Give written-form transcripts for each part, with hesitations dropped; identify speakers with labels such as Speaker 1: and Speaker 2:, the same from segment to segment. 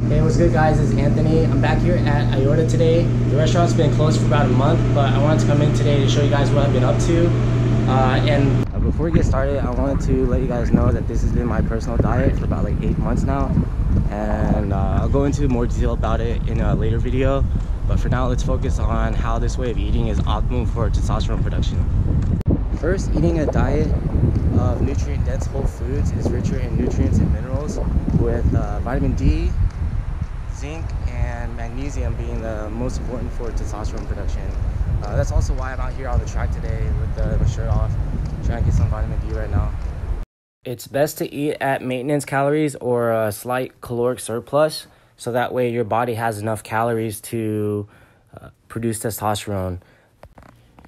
Speaker 1: Hey, what's good guys? It's Anthony. I'm back here at Iota today. The restaurant's been closed for about a month, but I wanted to come in today to show you guys what I've been up to. Before we get started, I wanted to let you guys know that this has been my personal diet for about like 8 months now. And I'll go into more detail about it in a later video. But for now, let's focus on how this way of eating is optimal for testosterone production. First, eating a diet of nutrient-dense whole foods is richer in nutrients and minerals, with vitamin D, zinc, and magnesium being the most important for testosterone production. That's also why I'm out here on the track today with the shirt off, trying to get some vitamin D right now. It's best to eat at maintenance calories or a slight caloric surplus, so that way your body has enough calories to produce testosterone.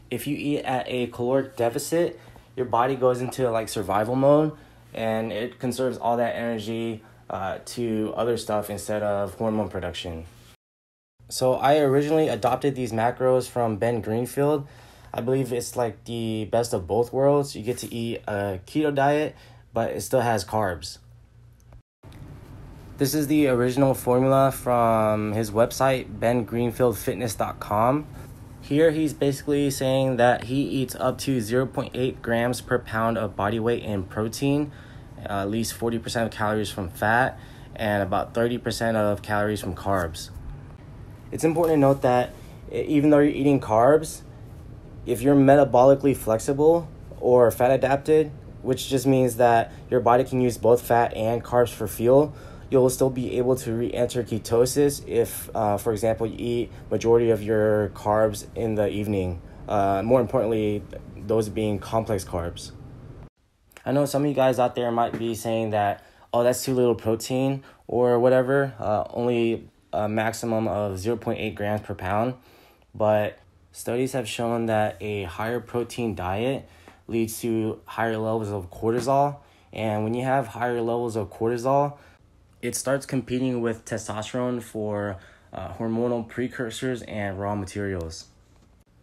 Speaker 1: If you eat at a caloric deficit, your body goes into like survival mode and it conserves all that energy to other stuff instead of hormone production. So I originally adopted these macros from Ben Greenfield. I believe it's like the best of both worlds. You get to eat a keto diet, but it still has carbs. This is the original formula from his website, bengreenfieldfitness.com. Here he's basically saying that he eats up to 0.8 grams per pound of body weight in protein, at least 40% of calories from fat, and about 30% of calories from carbs. It's important to note that even though you're eating carbs, if you're metabolically flexible or fat adapted, which just means that your body can use both fat and carbs for fuel, you'll still be able to re-enter ketosis if, for example, you eat majority of your carbs in the evening. More importantly, those being complex carbs. I know some of you guys out there might be saying that, oh, that's too little protein or whatever, only a maximum of 0.8 grams per pound. But studies have shown that a higher protein diet leads to higher levels of cortisol. And when you have higher levels of cortisol, it starts competing with testosterone for hormonal precursors and raw materials.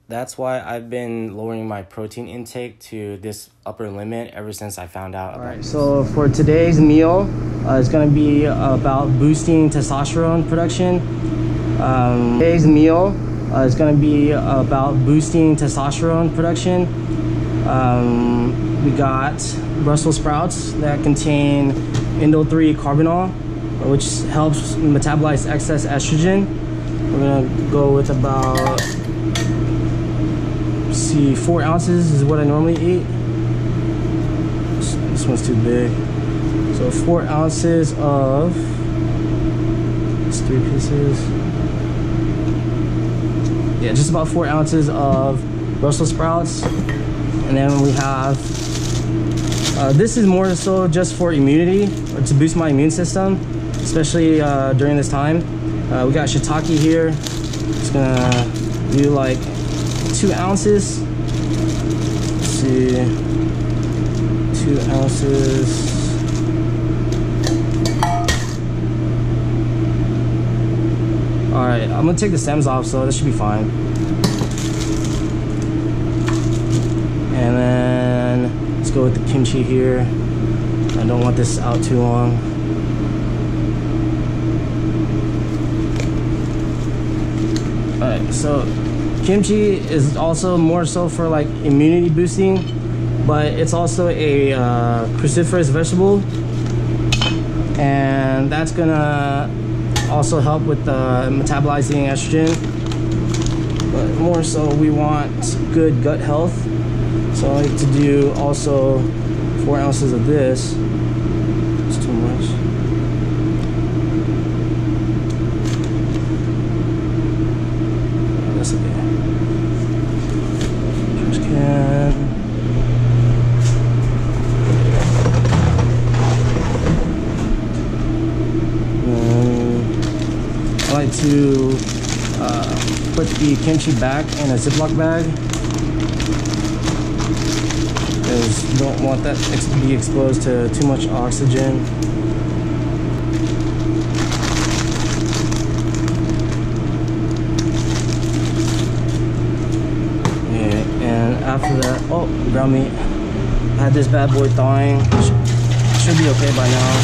Speaker 1: That's why I've been lowering my protein intake to this upper limit ever since I found out about this. So for today's meal, it's going to be about boosting testosterone production. Today's meal is going to be about boosting testosterone production. We got Brussels sprouts that contain indole-3 carbinol, which helps metabolize excess estrogen. We're gonna go with about, 4 ounces is what I normally eat. This one's too big. So 4 ounces of, it's 3 pieces. Yeah, just about 4 ounces of Brussels sprouts. And then we have, this is more so just for immunity, or to boost my immune system, especially during this time. We got shiitake here. It's gonna do like 2 ounces. Let's see, 2 ounces. All right, I'm gonna take the stems off, so this should be fine. And then let's go with the kimchi here. I don't want this out too long. Alright, so kimchi is also more so for like immunity boosting, but it's also a cruciferous vegetable, and that's gonna also help with metabolizing estrogen. But more so we want good gut health, so I like to do also 4 ounces of this. It's too much. That's okay. Just can. I like to put the kimchi back in a Ziploc bag, because you don't want that to be exposed to too much oxygen. And after that, oh, ground meat. I had this bad boy thawing. Should be okay by now.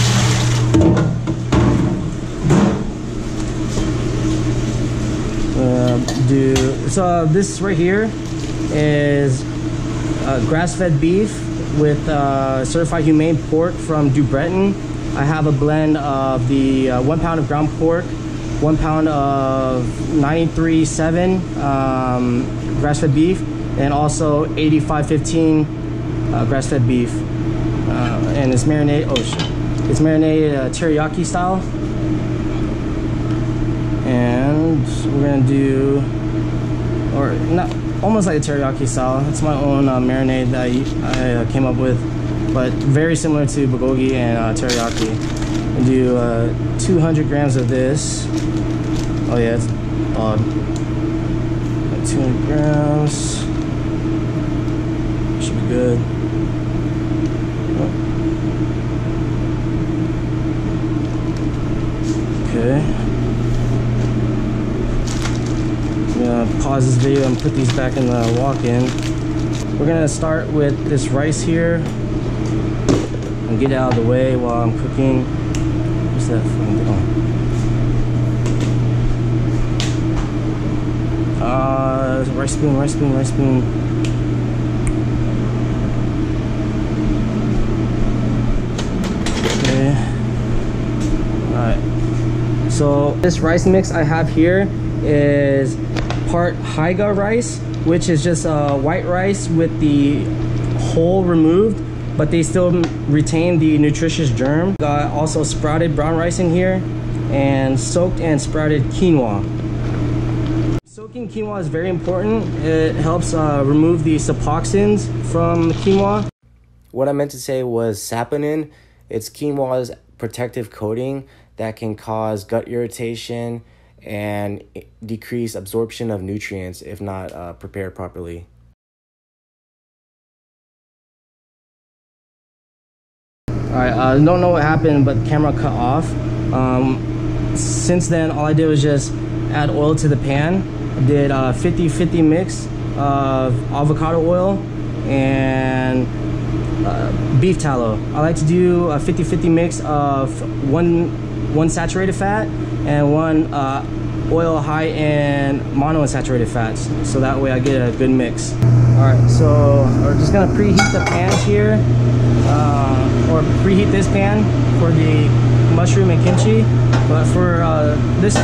Speaker 1: do so. This right here is grass-fed beef with certified humane pork from Du Breton. I have a blend of the 1 pound of ground pork, 1 pound of 93.7 grass-fed beef, and also 8515 grass-fed beef. And it's marinated. Oh shit! It's marinated teriyaki style. And we're gonna do, or not, almost like a teriyaki style. It's my own marinade that I came up with, but very similar to bulgogi and teriyaki. We'll do 200 grams of this. Oh yeah, it's odd. 200 grams. Should be good. Okay. I'm gonna pause this video and put these back in the walk-in. We're gonna start with this rice here and get it out of the way while I'm cooking. What's that fucking thing? Rice spoon, rice spoon, rice spoon. Okay. Alright. So this rice mix I have here is part Haiga rice, which is just white rice with the hull removed, but they still retain the nutritious germ. Got also sprouted brown rice in here, and soaked and sprouted quinoa. Soaking quinoa is very important. It helps remove the sapoxins from the quinoa. What I meant to say was saponin. It's quinoa's protective coating that can cause gut irritation and decrease absorption of nutrients if not prepared properly. Alright, I don't know what happened, but the camera cut off. Since then, all I did was just add oil to the pan. I did 50-50 mix of avocado oil and beef tallow. I like to do a 50-50 mix of one saturated fat and one oil high in monounsaturated fats, so that way I get a good mix. Alright, so we're just gonna preheat the pans here, or preheat this pan for the mushroom and kimchi. But for this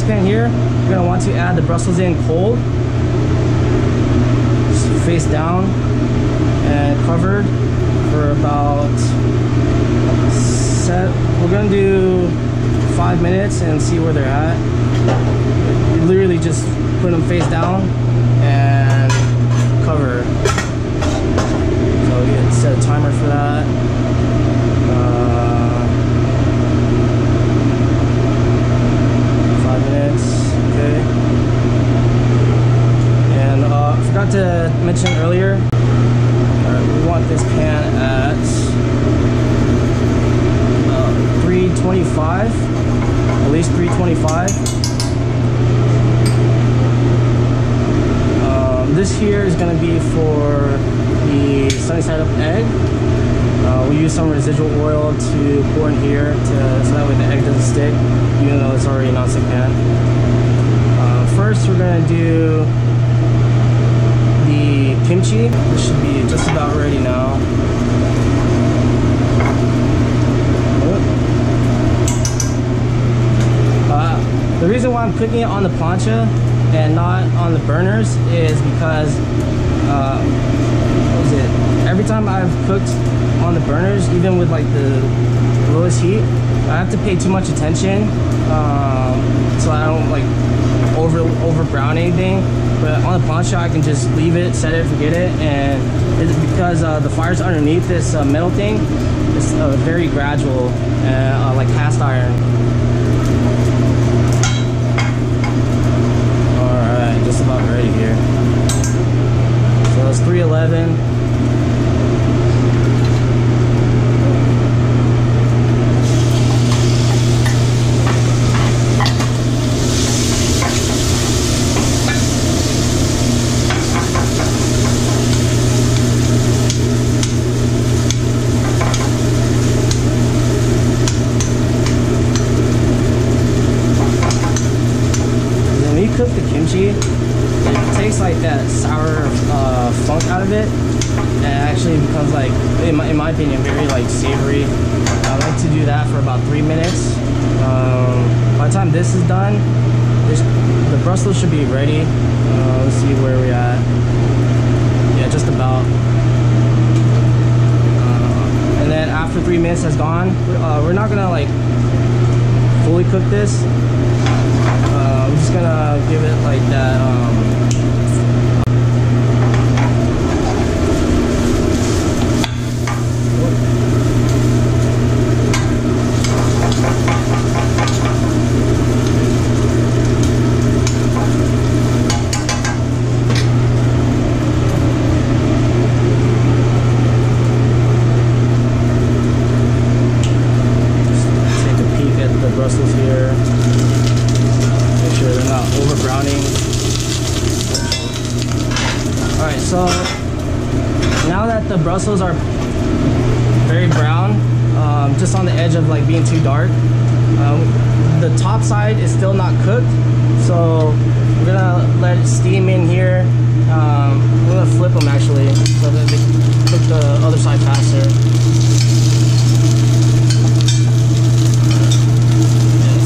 Speaker 1: pan here, you're gonna want to add the Brussels in cold, just face down and covered for about we're gonna do 5 minutes and see where they're at. You literally just put them face down and cover. So you can set a timer for that. 5 minutes, okay. And I forgot to mention earlier, we want this pan at 325, at least 325. This here is going to be for the sunny side up egg. We use some residual oil to pour in here so that way the egg doesn't stick, even though it's already a non-stick pan. First, we're going to do the kimchi. This should be just about ready now. The reason why I'm cooking it on the plancha and not on the burners is because what was it? Every time I've cooked on the burners, even with like the lowest heat, I have to pay too much attention, so I don't like over brown anything. But on the plancha, I can just leave it, set it, forget it, and it's because the fire's underneath this metal thing, it's very gradual, like cast iron. Just about ready here. So it's 311. cook the kimchi, it takes like that sour funk out of it, and it actually becomes like, in my opinion, very like savory. I like to do that for about 3 minutes. By the time this is done, the Brussels should be ready. Let's see where we're at. Yeah, just about. And then after 3 minutes has gone, we're not gonna like fully cook this. I'm just gonna give it like that. Brussels here. Make sure they're not over browning. Alright, so now that the Brussels are very brown, just on the edge of like being too dark, the top side is still not cooked, so we're gonna let it steam in here. We're gonna flip them actually so that they cook the other side faster.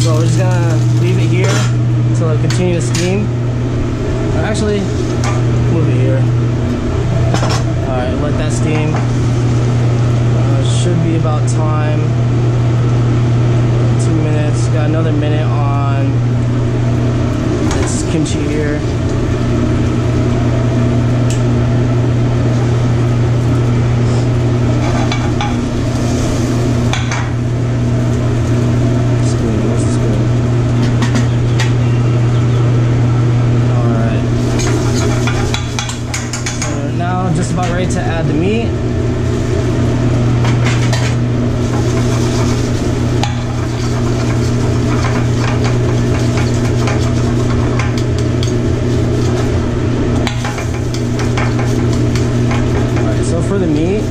Speaker 1: So we're just gonna leave it here until it continues to steam. Or actually, move it here. Alright, let that steam. Should be about time. 2 minutes. Got another minute on this kimchi here. Just about ready to add the meat. Alright, so for the meat,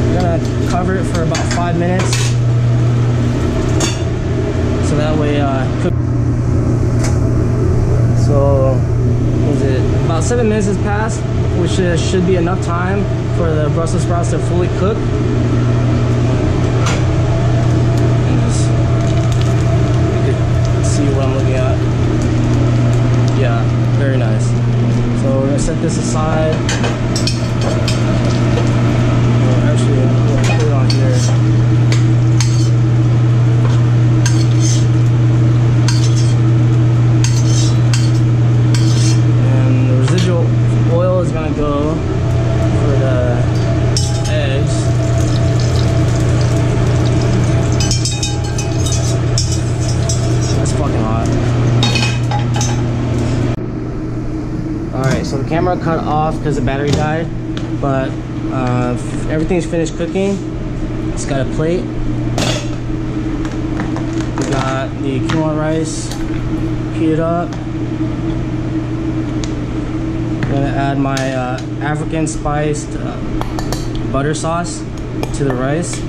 Speaker 1: I'm gonna cover it for about 5 minutes. So that way cook. So was it about 7 minutes has passed, which should be enough time for the Brussels sprouts to fully cook. And just, you can see what I'm looking at. Yeah, very nice. So we're gonna set this aside. Well, actually, we'll put it on here. Oil is gonna go for the eggs. That's fucking hot. Alright, so the camera cut off because the battery died, but everything's finished cooking. It's got a plate. We got the quinoa rice heated up. I'm gonna add my African spiced butter sauce to the rice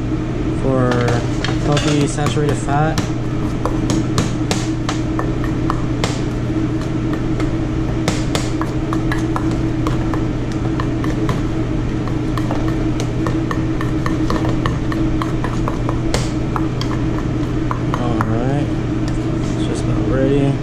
Speaker 1: for healthy saturated fat. Alright, it's just about ready.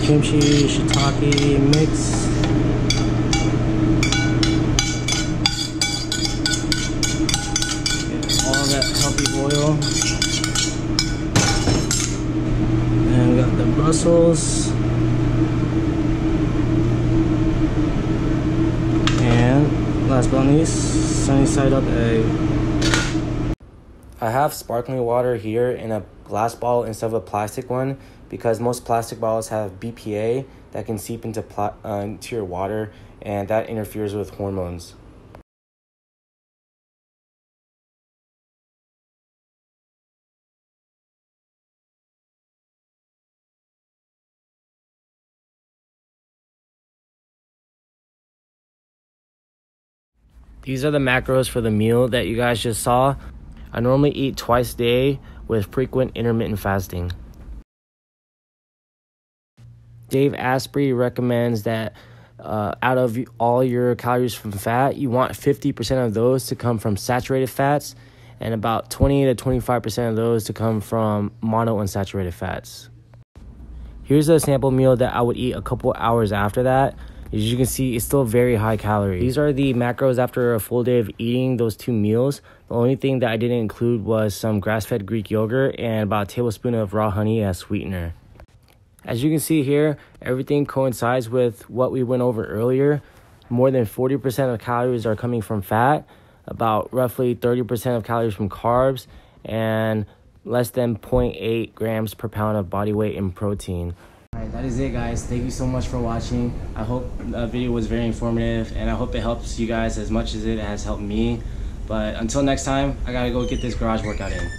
Speaker 1: Kimchi, shiitake mix. Get all that healthy oil. And we got the Brussels. And last but not least, sunny side up egg. I have sparkling water here in a glass bottle instead of a plastic one because most plastic bottles have BPA that can seep into your water, and that interferes with hormones. These are the macros for the meal that you guys just saw. I normally eat twice a day with frequent intermittent fasting. Dave Asprey recommends that out of all your calories from fat, you want 50% of those to come from saturated fats and about 20 to 25% of those to come from monounsaturated fats. Here's a sample meal that I would eat a couple hours after that. As you can see, it's still very high calorie. These are the macros after a full day of eating those two meals. The only thing that I didn't include was some grass-fed Greek yogurt and about a tablespoon of raw honey as sweetener. As you can see here, everything coincides with what we went over earlier. More than 40% of calories are coming from fat, about roughly 30% of calories from carbs, and less than 0.8 grams per pound of body weight in protein. Alright, that is it, guys. Thank you so much for watching. I hope the video was very informative, and I hope it helps you guys as much as it has helped me. But until next time, I gotta go get this garage workout in.